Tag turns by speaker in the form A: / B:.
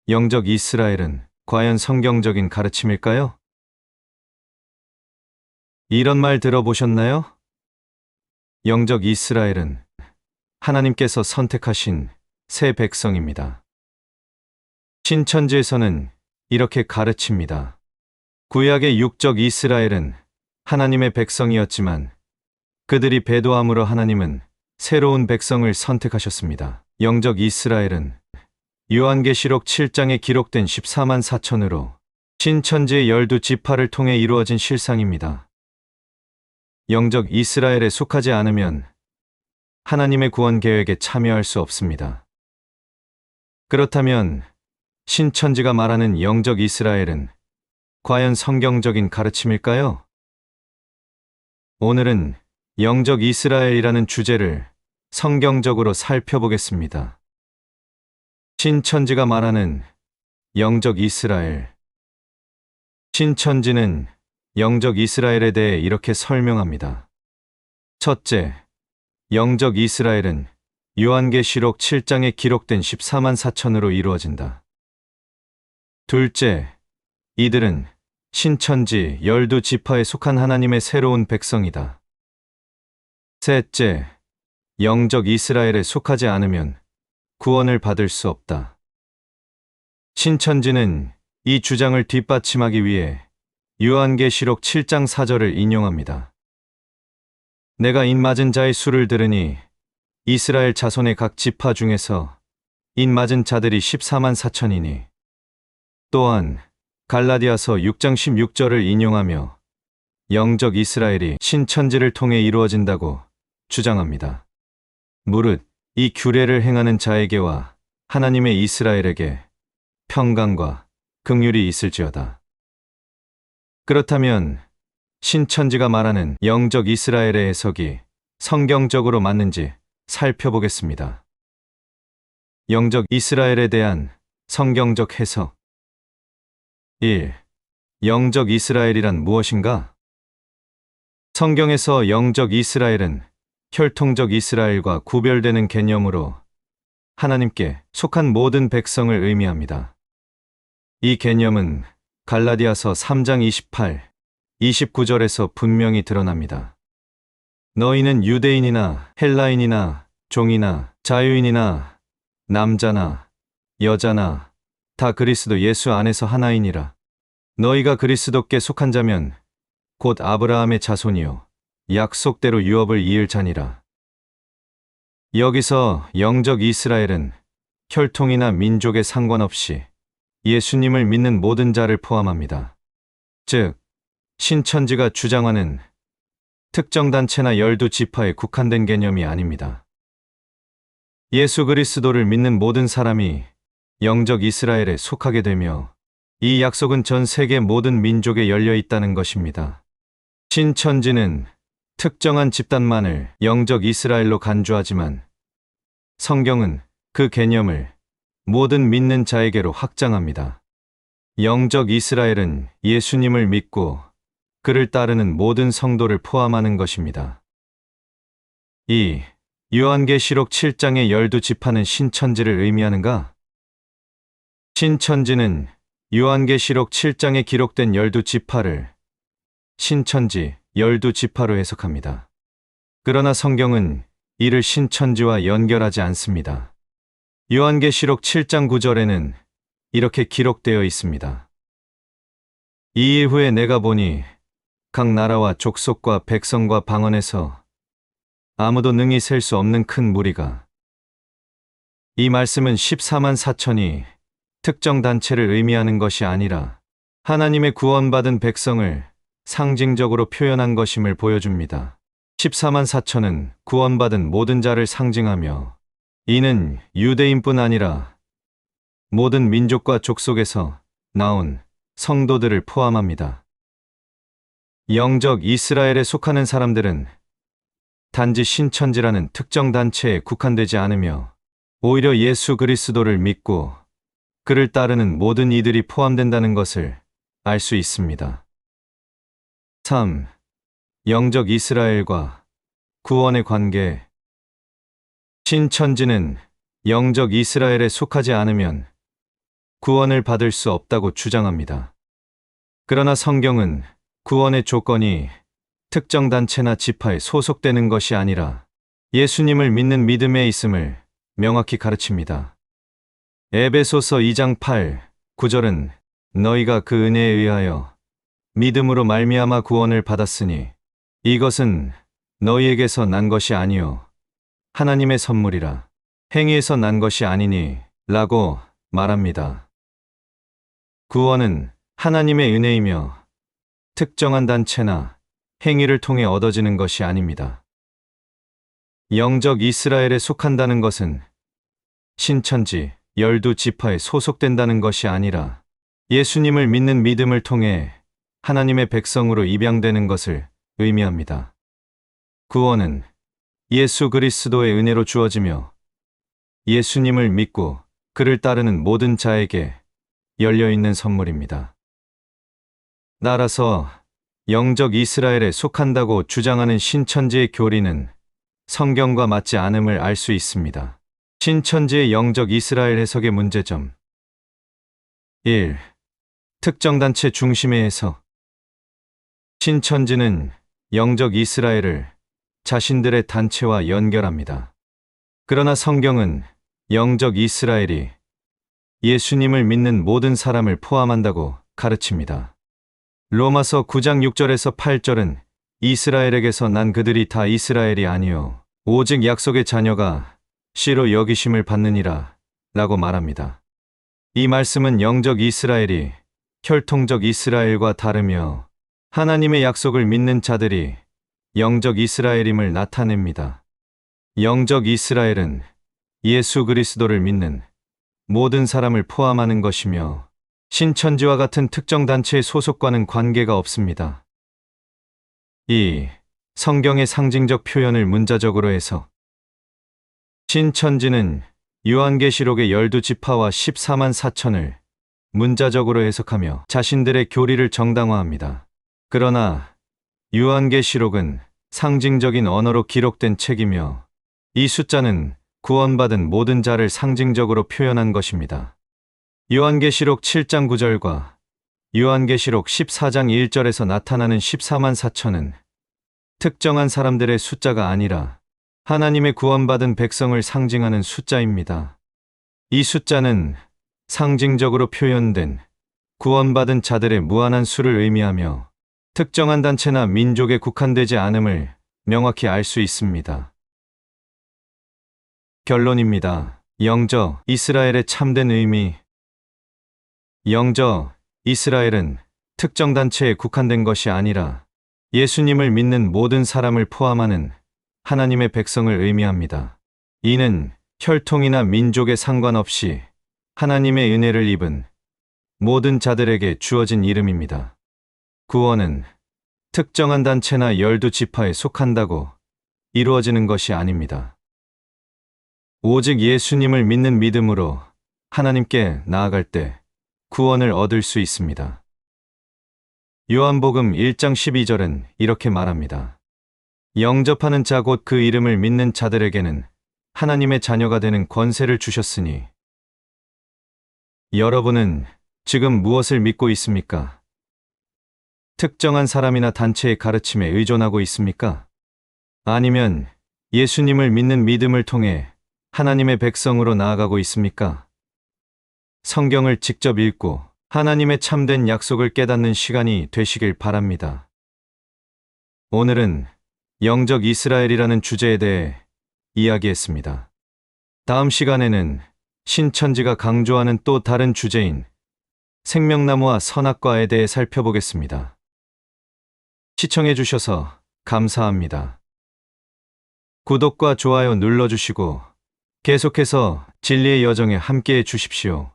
A: 영적 이스라엘은 과연 성경적인 가르침일까요? 이런 말 들어보셨나요? 영적 이스라엘은 하나님께서 선택하신 새 백성입니다. 신천지에서는 이렇게 가르칩니다. 구약의 육적 이스라엘은 하나님의 백성이었지만 그들이 배도함으로 하나님은 새로운 백성을 선택하셨습니다. 영적 이스라엘은 요한계시록 7장에 기록된 14만 4천으로 신천지의 12지파를 통해 이루어진 실상입니다. 영적 이스라엘에 속하지 않으면 하나님의 구원 계획에 참여할 수 없습니다. 그렇다면 신천지가 말하는 영적 이스라엘은 과연 성경적인 가르침일까요? 오늘은 영적 이스라엘이라는 주제를 성경적으로 살펴보겠습니다. 신천지가 말하는 영적 이스라엘. 신천지는 영적 이스라엘에 대해 이렇게 설명합니다. 첫째, 영적 이스라엘은 요한계시록 7장에 기록된 14만 4천으로 이루어진다. 둘째, 이들은 신천지 12지파에 속한 하나님의 새로운 백성이다. 셋째, 영적 이스라엘에 속하지 않으면 구원을 받을 수 없다. 신천지는 이 주장을 뒷받침하기 위해 요한계시록 7장 4절을 인용합니다. 내가 인 맞은 자의 수를 들으니 이스라엘 자손의 각 지파 중에서 인 맞은 자들이 14만 4천이니 또한 갈라디아서 6장 16절을 인용하며 영적 이스라엘이 신천지를 통해 이루어진다고 주장합니다. 무릇 이 규례를 행하는 자에게와 하나님의 이스라엘에게 평강과 긍휼이 있을지어다. 그렇다면 신천지가 말하는 영적 이스라엘의 해석이 성경적으로 맞는지 살펴보겠습니다. 영적 이스라엘에 대한 성경적 해석 1. 영적 이스라엘이란 무엇인가? 성경에서 영적 이스라엘은 혈통적 이스라엘과 구별되는 개념으로 하나님께 속한 모든 백성을 의미합니다. 이 개념은 갈라디아서 3장 28, 29절에서 분명히 드러납니다. 너희는 유대인이나 헬라인이나 종이나 자유인이나 남자나 여자나 다 그리스도 예수 안에서 하나이니라. 너희가 그리스도께 속한 자면 곧 아브라함의 자손이요 약속대로 유업을 이을 자니라. 여기서 영적 이스라엘은 혈통이나 민족에 상관없이 예수님을 믿는 모든 자를 포함합니다. 즉, 신천지가 주장하는 특정 단체나 12지파에 국한된 개념이 아닙니다. 예수 그리스도를 믿는 모든 사람이 영적 이스라엘에 속하게 되며 이 약속은 전 세계 모든 민족에 열려 있다는 것입니다. 신천지는 특정한 집단만을 영적 이스라엘로 간주하지만 성경은 그 개념을 모든 믿는 자에게로 확장합니다. 영적 이스라엘은 예수님을 믿고 그를 따르는 모든 성도를 포함하는 것입니다. 2. 요한계시록 7장의 12지파는 신천지를 의미하는가? 신천지는 요한계시록 7장에 기록된 12지파를 신천지 12지파로 해석합니다. 그러나 성경은 이를 신천지와 연결하지 않습니다. 요한계시록 7장 9절에는 이렇게 기록되어 있습니다. 이일 후에 내가 보니 각 나라와 족속과 백성과 방언에서 아무도 능히 셀 수 없는 큰 무리가. 이 말씀은 14만 4천이 특정 단체를 의미하는 것이 아니라 하나님의 구원받은 백성을 상징적으로 표현한 것임을 보여줍니다. 14만 4천은 구원받은 모든 자를 상징하며 이는 유대인뿐 아니라 모든 민족과 족속에서 나온 성도들을 포함합니다. 영적 이스라엘에 속하는 사람들은 단지 신천지라는 특정 단체에 국한되지 않으며 오히려 예수 그리스도를 믿고 그를 따르는 모든 이들이 포함된다는 것을 알 수 있습니다. 3. 영적 이스라엘과 구원의 관계. 신천지는 영적 이스라엘에 속하지 않으면 구원을 받을 수 없다고 주장합니다. 그러나 성경은 구원의 조건이 특정 단체나 지파에 소속되는 것이 아니라 예수님을 믿는 믿음에 있음을 명확히 가르칩니다. 에베소서 2장 8, 9절은 너희가 그 은혜에 의하여 믿음으로 말미암아 구원을 받았으니 이것은 너희에게서 난 것이 아니요 하나님의 선물이라 행위에서 난 것이 아니니 라고 말합니다. 구원은 하나님의 은혜이며 특정한 단체나 행위를 통해 얻어지는 것이 아닙니다. 영적 이스라엘에 속한다는 것은 신천지 12지파에 소속된다는 것이 아니라 예수님을 믿는 믿음을 통해 하나님의 백성으로 입양되는 것을 의미합니다. 구원은 예수 그리스도의 은혜로 주어지며 예수님을 믿고 그를 따르는 모든 자에게 열려있는 선물입니다. 따라서 영적 이스라엘에 속한다고 주장하는 신천지의 교리는 성경과 맞지 않음을 알 수 있습니다. 신천지의 영적 이스라엘 해석의 문제점 1. 특정 단체 중심의 해석. 신천지는 영적 이스라엘을 자신들의 단체와 연결합니다. 그러나 성경은 영적 이스라엘이 예수님을 믿는 모든 사람을 포함한다고 가르칩니다. 로마서 9장 6절에서 8절은 이스라엘에게서 난 그들이 다 이스라엘이 아니요 오직 약속의 자녀가 씨로 여기심을 받느니라 라고 말합니다. 이 말씀은 영적 이스라엘이 혈통적 이스라엘과 다르며 하나님의 약속을 믿는 자들이 영적 이스라엘임을 나타냅니다. 영적 이스라엘은 예수 그리스도를 믿는 모든 사람을 포함하는 것이며 신천지와 같은 특정 단체의 소속과는 관계가 없습니다. 2. 성경의 상징적 표현을 문자적으로 해서 신천지는 요한계시록의 12지파와 14만 4천을 문자적으로 해석하며 자신들의 교리를 정당화합니다. 그러나 요한계시록은 상징적인 언어로 기록된 책이며 이 숫자는 구원받은 모든 자를 상징적으로 표현한 것입니다. 요한계시록 7장 9절과 요한계시록 14장 1절에서 나타나는 14만 4천은 특정한 사람들의 숫자가 아니라 하나님의 구원받은 백성을 상징하는 숫자입니다. 이 숫자는 상징적으로 표현된 구원받은 자들의 무한한 수를 의미하며 특정한 단체나 민족에 국한되지 않음을 명확히 알 수 있습니다. 결론입니다. 영적 이스라엘의 참된 의미. 영적 이스라엘은 특정 단체에 국한된 것이 아니라 예수님을 믿는 모든 사람을 포함하는 하나님의 백성을 의미합니다. 이는 혈통이나 민족에 상관없이 하나님의 은혜를 입은 모든 자들에게 주어진 이름입니다. 구원은 특정한 단체나 12지파에 속한다고 이루어지는 것이 아닙니다. 오직 예수님을 믿는 믿음으로 하나님께 나아갈 때 구원을 얻을 수 있습니다. 요한복음 1장 12절은 이렇게 말합니다. 영접하는 자 곧 그 이름을 믿는 자들에게는 하나님의 자녀가 되는 권세를 주셨으니. 여러분은 지금 무엇을 믿고 있습니까? 특정한 사람이나 단체의 가르침에 의존하고 있습니까? 아니면 예수님을 믿는 믿음을 통해 하나님의 백성으로 나아가고 있습니까? 성경을 직접 읽고 하나님의 참된 약속을 깨닫는 시간이 되시길 바랍니다. 오늘은 영적 이스라엘이라는 주제에 대해 이야기했습니다. 다음 시간에는 신천지가 강조하는 또 다른 주제인 생명나무와 선악과에 대해 살펴보겠습니다. 시청해 주셔서 감사합니다. 구독과 좋아요 눌러주시고 계속해서 진리의 여정에 함께해 주십시오.